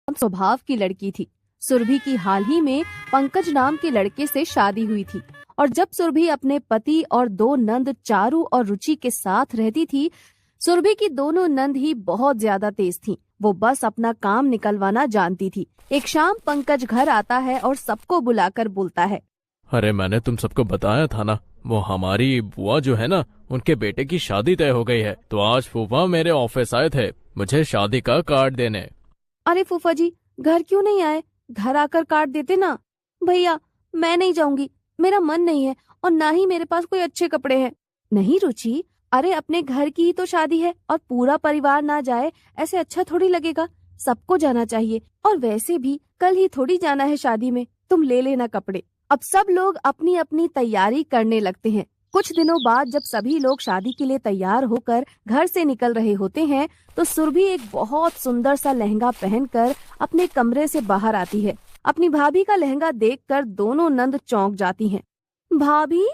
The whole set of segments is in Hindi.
स्वभाव की लड़की थी। सुरभि की हाल ही में पंकज नाम के लड़के से शादी हुई थी और जब सुरभि अपने पति और दो नंद चारू और रुचि के साथ रहती थी, सुरभि की दोनों नंद ही बहुत ज्यादा तेज थीं। वो बस अपना काम निकलवाना जानती थी। एक शाम पंकज घर आता है और सबको बुलाकर बोलता है, अरे मैंने तुम सबको बताया था ना, वो हमारी बुआ जो है ना, उनके बेटे की शादी तय हो गई है। तो आज फूफा मेरे ऑफिस आए थे मुझे शादी का कार्ड देने। अरे फूफा जी, घर क्यों नहीं आए? घर आकर कार्ड देते ना। भैया, मैं नहीं जाऊंगी, मेरा मन नहीं है और ना ही मेरे पास कोई अच्छे कपड़े हैं। नहीं रुचि, अरे अपने घर की ही तो शादी है और पूरा परिवार ना जाए ऐसे अच्छा थोड़ी लगेगा। सबको जाना चाहिए और वैसे भी कल ही थोड़ी जाना है शादी में, तुम ले लेना कपड़े। अब सब लोग अपनी अपनी तैयारी करने लगते हैं। कुछ दिनों बाद जब सभी लोग शादी के लिए तैयार होकर घर से निकल रहे होते हैं तो सुरभि एक बहुत सुंदर सा लहंगा पहनकर अपने कमरे से बाहर आती है। अपनी भाभी का लहंगा देखकर दोनों नंद चौंक जाती हैं। भाभी,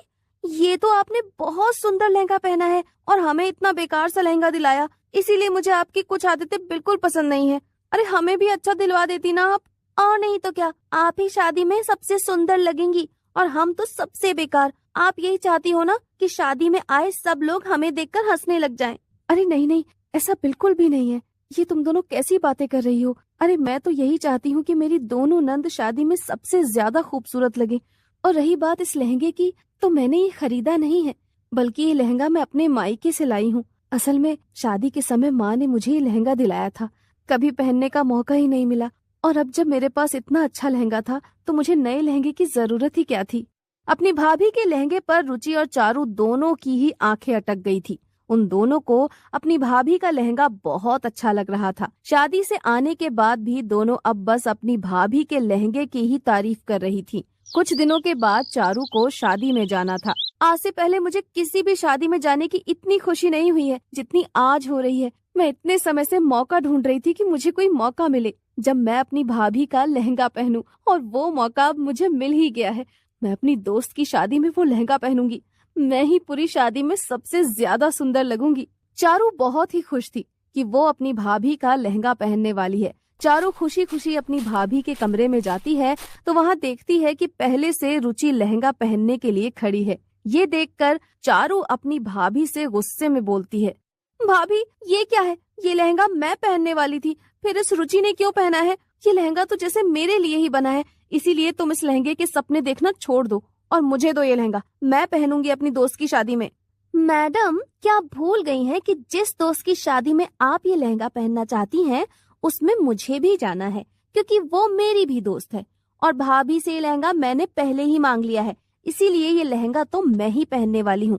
ये तो आपने बहुत सुंदर लहंगा पहना है और हमें इतना बेकार सा लहंगा दिलाया, इसीलिए मुझे आपकी कुछ आदतें बिल्कुल पसंद नहीं है। अरे हमें भी अच्छा दिलवा देती ना आप। और नहीं तो क्या, आप ही शादी में सबसे सुंदर लगेंगी और हम तो सबसे बेकार। आप यही चाहती हो ना कि शादी में आए सब लोग हमें देखकर हंसने लग जाएं। अरे नहीं नहीं, ऐसा बिल्कुल भी नहीं है। ये तुम दोनों कैसी बातें कर रही हो? अरे मैं तो यही चाहती हूँ कि मेरी दोनों नंद शादी में सबसे ज्यादा खूबसूरत लगे। और रही बात इस लहंगे की, तो मैंने ये खरीदा नहीं है, बल्कि ये लहंगा मैं अपने मायके से लाई हूँ। असल में शादी के समय माँ ने मुझे ये लहंगा दिलाया था, कभी पहनने का मौका ही नहीं मिला। और अब जब मेरे पास इतना अच्छा लहंगा था तो मुझे नए लहंगे की जरूरत ही क्या थी। अपनी भाभी के लहंगे पर रुचि और चारू दोनों की ही आंखें अटक गई थी। उन दोनों को अपनी भाभी का लहंगा बहुत अच्छा लग रहा था। शादी से आने के बाद भी दोनों अब बस अपनी भाभी के लहंगे की ही तारीफ कर रही थी। कुछ दिनों के बाद चारू को शादी में जाना था। आज से पहले मुझे किसी भी शादी में जाने की इतनी खुशी नहीं हुई है जितनी आज हो रही है। मैं इतने समय से मौका ढूंढ रही थी कि मुझे कोई मौका मिले जब मैं अपनी भाभी का लहंगा पहनूं, और वो मौका अब मुझे मिल ही गया है। मैं अपनी दोस्त की शादी में वो लहंगा पहनूंगी। मैं ही पूरी शादी में सबसे ज्यादा सुंदर लगूंगी। चारू बहुत ही खुश थी कि वो अपनी भाभी का लहंगा पहनने वाली है। चारू खुशी खुशी अपनी भाभी के कमरे में जाती है तो वहाँ देखती है कि पहले से रुचि लहंगा पहनने के लिए खड़ी है। ये देखकर चारू अपनी भाभी से गुस्से में बोलती है, भाभी ये क्या है? ये लहंगा मैं पहनने वाली थी, फिर इस रुचि ने क्यों पहना है? ये लहंगा तो जैसे मेरे लिए ही बना है, इसीलिए तुम इस लहंगे के सपने देखना छोड़ दो और मुझे दो ये लहंगा। मैं पहनूंगी अपनी दोस्त की शादी में। मैडम, क्या आप भूल गई हैं कि जिस दोस्त की शादी में आप ये लहंगा पहनना चाहती हैं उसमें मुझे भी जाना है, क्योंकि वो मेरी भी दोस्त है। और भाभी से ये लहंगा मैंने पहले ही मांग लिया है, इसीलिए ये लहंगा तो मैं ही पहनने वाली हूँ।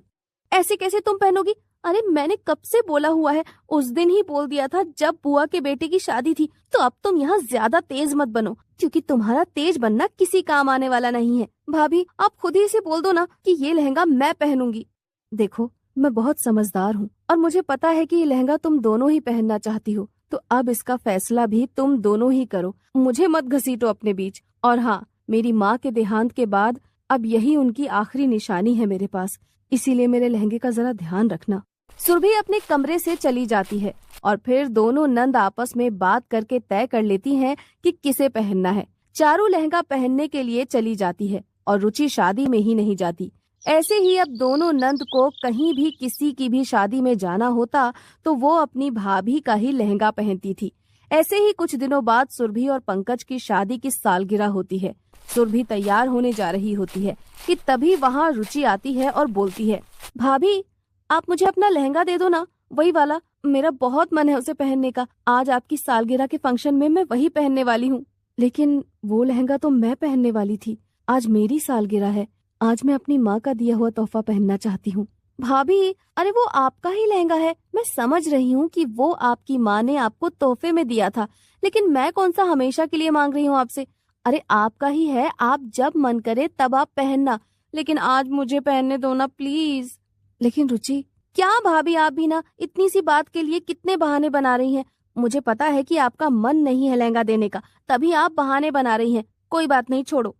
ऐसे कैसे तुम पहनोगी? अरे मैंने कब से बोला हुआ है, उस दिन ही बोल दिया था जब बुआ के बेटे की शादी थी। तो अब तुम यहाँ ज्यादा तेज मत बनो, क्योंकि तुम्हारा तेज बनना किसी काम आने वाला नहीं है। भाभी, आप खुद ही से बोल दो ना कि ये लहंगा मैं पहनूंगी। देखो, मैं बहुत समझदार हूँ और मुझे पता है कि ये लहंगा तुम दोनों ही पहनना चाहती हो, तो अब इसका फैसला भी तुम दोनों ही करो। मुझे मत घसीटो अपने बीच। और हाँ, मेरी माँ के देहांत के बाद अब यही उनकी आखिरी निशानी है मेरे पास, इसीलिए मेरे लहंगे का जरा ध्यान रखना। सुरभि अपने कमरे से चली जाती है और फिर दोनों नंद आपस में बात करके तय कर लेती हैं कि किसे पहनना है। चारू लहंगा पहनने के लिए चली जाती है और रुचि शादी में ही नहीं जाती। ऐसे ही अब दोनों नंद को कहीं भी किसी की भी शादी में जाना होता तो वो अपनी भाभी का ही लहंगा पहनती थी। ऐसे ही कुछ दिनों बाद सुरभि और पंकज की शादी की सालगिरह होती है। सुरभि तैयार होने जा रही होती है कि तभी वहाँ रुचि आती है और बोलती है, भाभी आप मुझे अपना लहंगा दे दो ना, वही वाला। मेरा बहुत मन है उसे पहनने का। आज आपकी सालगिरह के फंक्शन में मैं वही पहनने वाली हूँ। लेकिन वो लहंगा तो मैं पहनने वाली थी, आज मेरी सालगिरह है। आज मैं अपनी माँ का दिया हुआ तोहफा पहनना चाहती हूँ। भाभी, अरे वो आपका ही लहंगा है। मैं समझ रही हूँ कि वो आपकी माँ ने आपको तोहफे में दिया था, लेकिन मैं कौन सा हमेशा के लिए मांग रही हूँ आपसे। अरे आपका ही है, आप जब मन करे तब आप पहनना, लेकिन आज मुझे पहनने दो ना प्लीज। लेकिन रुचि, क्या भाभी आप भी ना इतनी सी बात के लिए कितने बहाने बना रही हैं। मुझे पता है कि आपका मन नहीं है लहंगा देने का, तभी आप बहाने बना रही हैं। कोई बात नहीं, छोड़ो।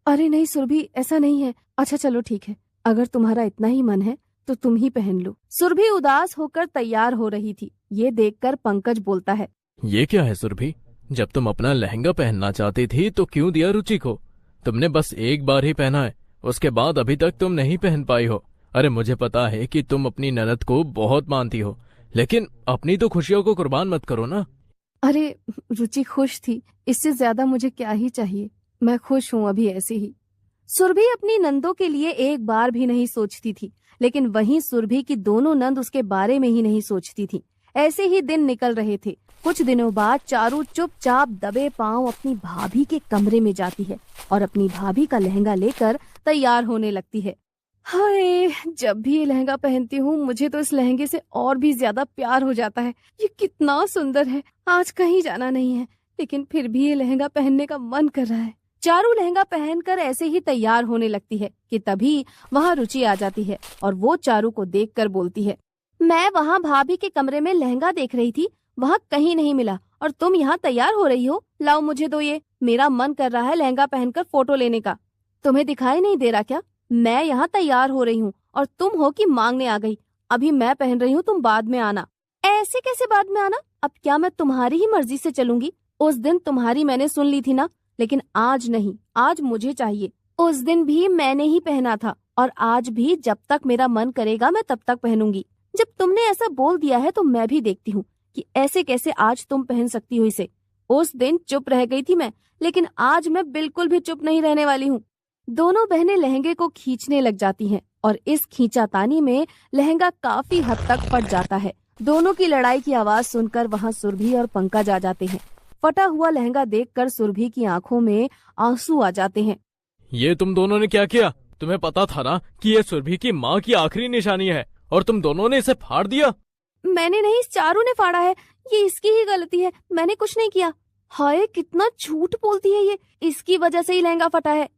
अरे नहीं सुरभि, ऐसा नहीं है। अच्छा चलो ठीक है, अगर तुम्हारा इतना ही मन है तो तुम ही पहन लो। सुरभि उदास होकर तैयार हो रही थी। ये देखकर पंकज बोलता है, ये क्या है सुरभि, जब तुम अपना लहंगा पहनना चाहती थी तो क्यों दिया रुचि को? तुमने बस एक बार ही पहना है, उसके बाद अभी तक तुम नहीं पहन पाई हो। अरे मुझे पता है कि तुम अपनी ननद को बहुत मानती हो, लेकिन अपनी तो खुशियों को कुर्बान मत करो ना। अरे रुचि खुश थी, इससे ज्यादा मुझे क्या ही चाहिए। मैं खुश हूँ अभी ऐसे ही। सुरभि अपनी नंदों के लिए एक बार भी नहीं सोचती थी, लेकिन वहीं सुरभि की दोनों नंद उसके बारे में ही नहीं सोचती थी। ऐसे ही दिन निकल रहे थे। कुछ दिनों बाद चारू चुपचाप दबे पांव अपनी भाभी के कमरे में जाती है और अपनी भाभी का लहंगा लेकर तैयार होने लगती है। हाय, जब भी ये लहंगा पहनती हूँ मुझे तो इस लहंगे से और भी ज्यादा प्यार हो जाता है। ये कितना सुंदर है। आज कहीं जाना नहीं है, लेकिन फिर भी ये लहंगा पहनने का मन कर रहा है। चारू लहंगा पहनकर ऐसे ही तैयार होने लगती है कि तभी वहाँ रुचि आ जाती है और वो चारू को देखकर बोलती है, मैं वहाँ भाभी के कमरे में लहंगा देख रही थी, वहाँ कहीं नहीं मिला और तुम यहाँ तैयार हो रही हो। लाओ मुझे दो ये, मेरा मन कर रहा है लहंगा पहनकर फोटो लेने का। तुम्हें दिखाई नहीं दे रहा क्या? मैं यहाँ तैयार हो रही हूँ और तुम हो कि मांगने आ गई। अभी मैं पहन रही हूँ, तुम बाद में आना। ऐसे कैसे बाद में आना? अब क्या मैं तुम्हारी ही मर्जी से चलूंगी? उस दिन तुम्हारी मैंने सुन ली थी ना, लेकिन आज नहीं, आज मुझे चाहिए। उस दिन भी मैंने ही पहना था और आज भी जब तक मेरा मन करेगा मैं तब तक पहनूंगी। जब तुमने ऐसा बोल दिया है तो मैं भी देखती हूँ कि ऐसे कैसे आज तुम पहन सकती हो इसे। उस दिन चुप रह गई थी मैं, लेकिन आज मैं बिल्कुल भी चुप नहीं रहने वाली हूँ। दोनों बहनें लहंगे को खींचने लग जाती हैं और इस खींचातानी में लहंगा काफी हद तक फट जाता है। दोनों की लड़ाई की आवाज सुनकर वहाँ सुरभि और पंकज आ जाते हैं। फटा हुआ लहंगा देखकर सुरभि की आंखों में आंसू आ जाते हैं। ये तुम दोनों ने क्या किया? तुम्हें पता था ना कि ये सुरभि की माँ की आखिरी निशानी है और तुम दोनों ने इसे फाड़ दिया। मैंने नहीं, चारू ने फाड़ा है। ये इसकी ही गलती है, मैंने कुछ नहीं किया। हाय, कितना झूठ बोलती है ये, इसकी वजह से ही लहंगा फटा है।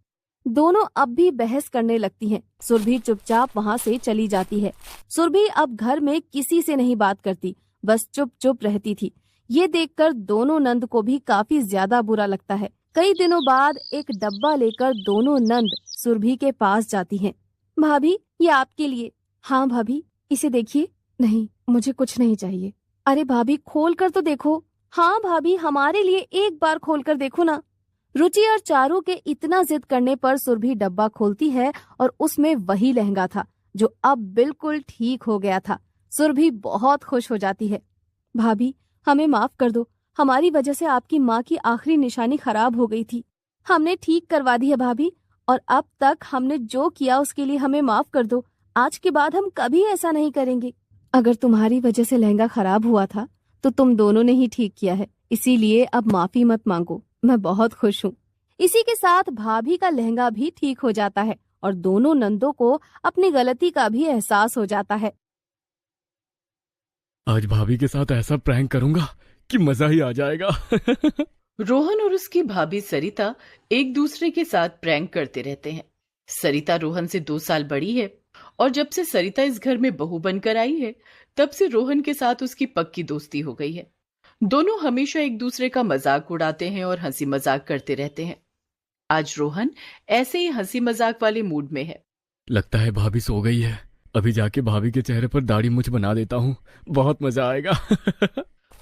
दोनों अब भी बहस करने लगती हैं। सुरभि चुपचाप वहाँ से चली जाती है। सुरभि अब घर में किसी से नहीं बात करती, बस चुप चुप रहती थी। ये देखकर दोनों नंद को भी काफी ज्यादा बुरा लगता है। कई दिनों बाद एक डब्बा लेकर दोनों नंद सुरभि के पास जाती हैं। भाभी, ये आपके लिए। हाँ भाभी, इसे देखिए। नहीं, मुझे कुछ नहीं चाहिए। अरे भाभी, खोल कर तो देखो। हाँ भाभी, हमारे लिए एक बार खोल कर देखो ना। रुचि और चारू के इतना जिद करने पर सुरभि डब्बा खोलती है और उसमें वही लहंगा था जो अब बिल्कुल ठीक हो गया था। सुरभि बहुत खुश हो जाती है। भाभी, हमें माफ कर दो, हमारी वजह से आपकी माँ की आखिरी निशानी खराब हो गई थी। हमने ठीक करवा दी है भाभी, और अब तक हमने जो किया उसके लिए हमें माफ कर दो। आज के बाद हम कभी ऐसा नहीं करेंगे। अगर तुम्हारी वजह से लहंगा खराब हुआ था तो तुम दोनों ने ही ठीक किया है, इसीलिए अब माफी मत मांगो। मैं बहुत खुश हूँ। इसी के साथ भाभी का लहंगा भी ठीक हो जाता है और दोनों नंदों को अपनी गलती का भी एहसास हो जाता है। आज भाभी के साथ ऐसा प्रैंक करूंगा कि मजा ही आ जाएगा। रोहन और उसकी भाभी सरिता एक दूसरे के साथ प्रैंक करते रहते हैं। सरिता रोहन से 2 साल बड़ी है और जब से सरिता इस घर में बहू बनकर आई है तब से रोहन के साथ उसकी पक्की दोस्ती हो गई है। दोनों हमेशा एक दूसरे का मजाक उड़ाते हैं और हंसी मजाक करते रहते हैं। आज रोहन ऐसे ही हंसी मजाक वाले मूड में है। लगता है भाभी सो गई है। अभी जाके भाभी के चेहरे पर दाढ़ी मूंछ बना देता हूँ, बहुत मजा आएगा।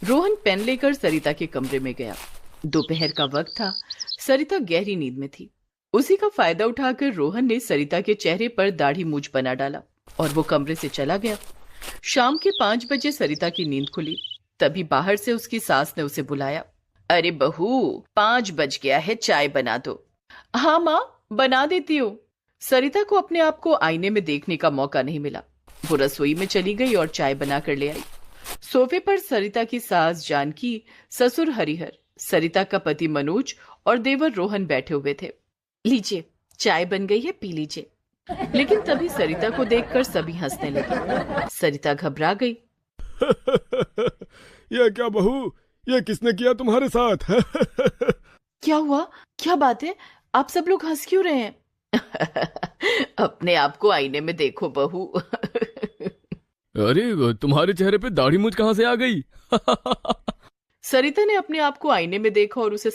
रोहन पेन लेकर सरिता के कमरे में गया। दोपहर का वक्त था। सरिता गहरी नींद में थी। उसी का फायदा उठाकर रोहन ने सरिता के चेहरे पर दाढ़ी मूंछ बना डाला और वो कमरे से चला गया। शाम के 5 बजे सरिता की नींद खुली। तभी बाहर से उसकी सास ने उसे बुलाया। अरे बहू, 5 बज गया है, चाय बना दो। हाँ माँ, बना देती हूँ। सरिता को अपने आप को आईने में देखने का मौका नहीं मिला। वो रसोई में चली गई और चाय बना कर ले आई। सोफे पर सरिता की सास जानकी, ससुर हरिहर, सरिता का पति मनोज और देवर रोहन बैठे हुए थे। लीजिए, चाय बन गई है, पी लीजिए। लेकिन तभी सरिता को देखकर सभी हंसने लगे। सरिता घबरा गई। ये क्या बहू, ये किसने किया तुम्हारे साथ? क्या हुआ? क्या बात है? आप सब लोग हंस क्यों रहे हैं? अपने आप को आईने में देखो बहू। अरे तुम्हारे चेहरे पे दाढ़ी मूंछ कहाँ से आ गई? सरिता ने अपने आप को आईने में देखा और उसे